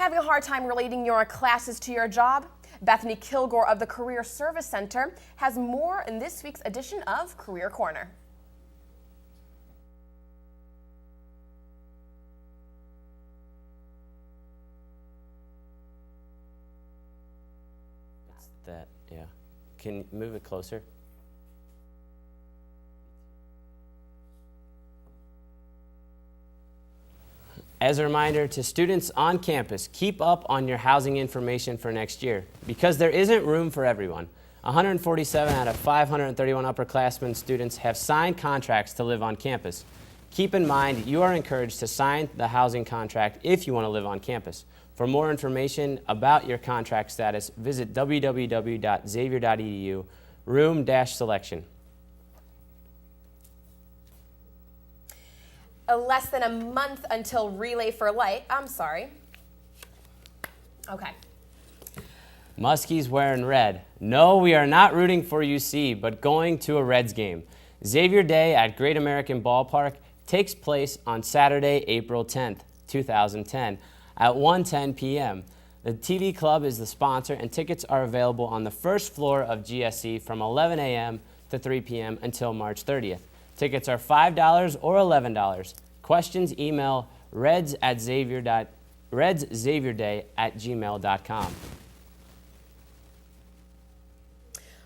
Having a hard time relating your classes to your job? Bethany Kilgore of the Career Service Center has more in this week's edition of Career Corner. It's that, yeah. Can you move it closer? As a reminder to students on campus, keep up on your housing information for next year because there isn't room for everyone. 147 out of 531 upperclassmen students have signed contracts to live on campus. Keep in mind, you are encouraged to sign the housing contract if you want to live on campus. For more information about your contract status, visit www.xavier.edu, room-selection. Less than a month until Relay for Life. Okay. Muskie's wearing red. No, we are not rooting for UC, but going to a Reds game. Xavier Day at Great American Ballpark takes place on Saturday, April 10th, 2010 at 1:10 p.m. The TV Club is the sponsor, and tickets are available on the first floor of GSC from 11 a.m. to 3 p.m. until March 30th. Tickets are $5 or $11. Questions, email redsxavierday@gmail.com.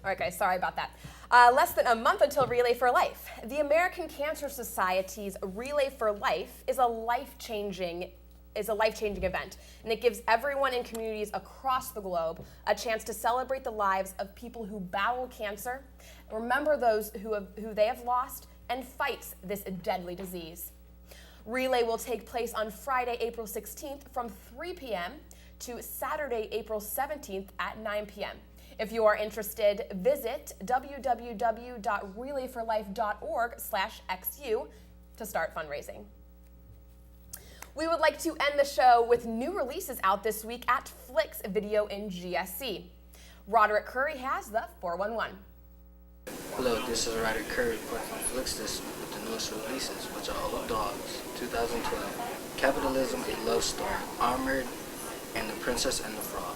All right, guys, sorry about that. Less than a month until Relay for Life. The American Cancer Society's Relay for Life is a life-changing event, and it gives everyone in communities across the globe a chance to celebrate the lives of people who battle cancer, remember those who they have lost, and fights this deadly disease. Relay will take place on Friday, April 16th from 3 p.m. to Saturday, April 17th at 9 p.m. If you are interested, visit www.relayforlife.org/XU to start fundraising. We would like to end the show with new releases out this week at Flicks Video in GSC. Roderick Curry has the 411. Hello, this is Ryder Curry reporting from Flicks this week with the newest releases, which are Old Dogs, 2012, Capitalism, A Love Story, Armored, and The Princess and the Frog.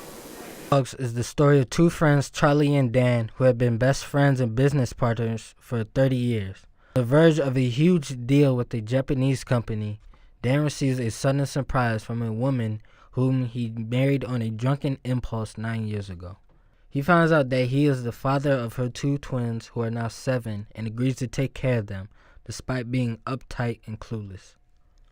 Dogs is the story of two friends, Charlie and Dan, who have been best friends and business partners for 30 years. On the verge of a huge deal with a Japanese company, Dan receives a sudden surprise from a woman whom he married on a drunken impulse 9 years ago. He finds out that he is the father of her two twins, who are now 7, and agrees to take care of them, despite being uptight and clueless.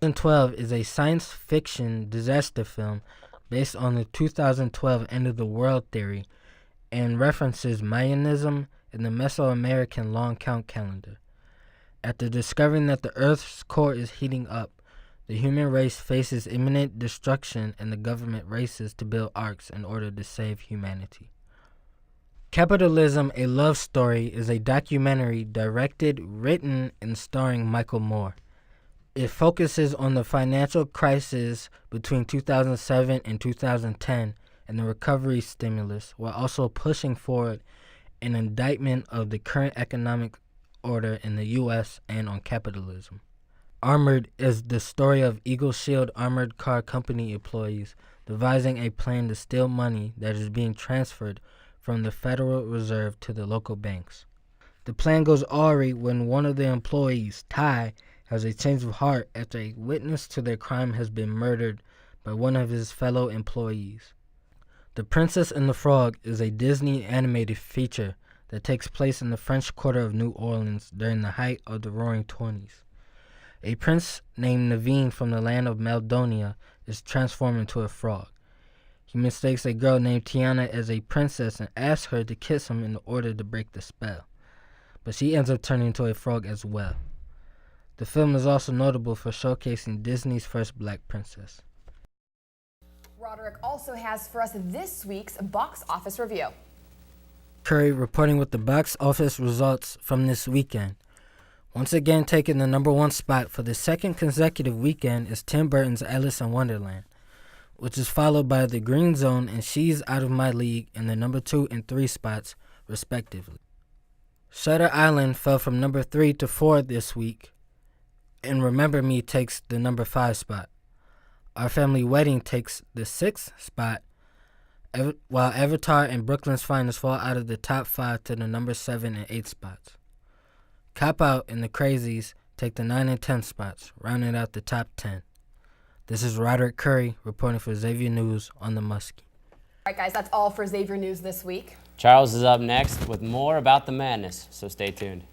2012 is a science fiction disaster film based on the 2012 end of the world theory and references Mayanism and the Mesoamerican long count calendar. After discovering that the Earth's core is heating up, the human race faces imminent destruction and the government races to build arcs in order to save humanity. Capitalism, A Love Story is a documentary directed, written, and starring Michael Moore. It focuses on the financial crisis between 2007 and 2010 and the recovery stimulus, while also pushing forward an indictment of the current economic order in the U.S. and on capitalism. Armored is the story of Eagle Shield Armored Car Company employees devising a plan to steal money that is being transferred from the Federal Reserve to the local banks. The plan goes awry when one of the employees, Ty, has a change of heart after a witness to their crime has been murdered by one of his fellow employees. The Princess and the Frog is a Disney animated feature that takes place in the French Quarter of New Orleans during the height of the Roaring Twenties. A prince named Naveen from the land of Maldonia is transformed into a frog. He mistakes a girl named Tiana as a princess and asks her to kiss him in order to break the spell, but she ends up turning into a frog as well. The film is also notable for showcasing Disney's first black princess. Roderick also has for us this week's box office review. Curry reporting with the box office results from this weekend. Once again taking the number 1 spot for the second consecutive weekend is Tim Burton's Alice in Wonderland, which is followed by The Green Zone and She's Out of My League in the number 2 and 3 spots, respectively. Shutter Island fell from number 3 to 4 this week, and Remember Me takes the number 5 spot. Our Family Wedding takes the 6th spot, while Avatar and Brooklyn's Finest fall out of the top 5 to the number 7 and 8 spots. Cop Out and The Crazies take the 9 and 10 spots, rounding out the top 10. This is Roderick Curry reporting for Xavier News on the Muskie. All right, guys, that's all for Xavier News this week. Charles is up next with more about the madness, so stay tuned.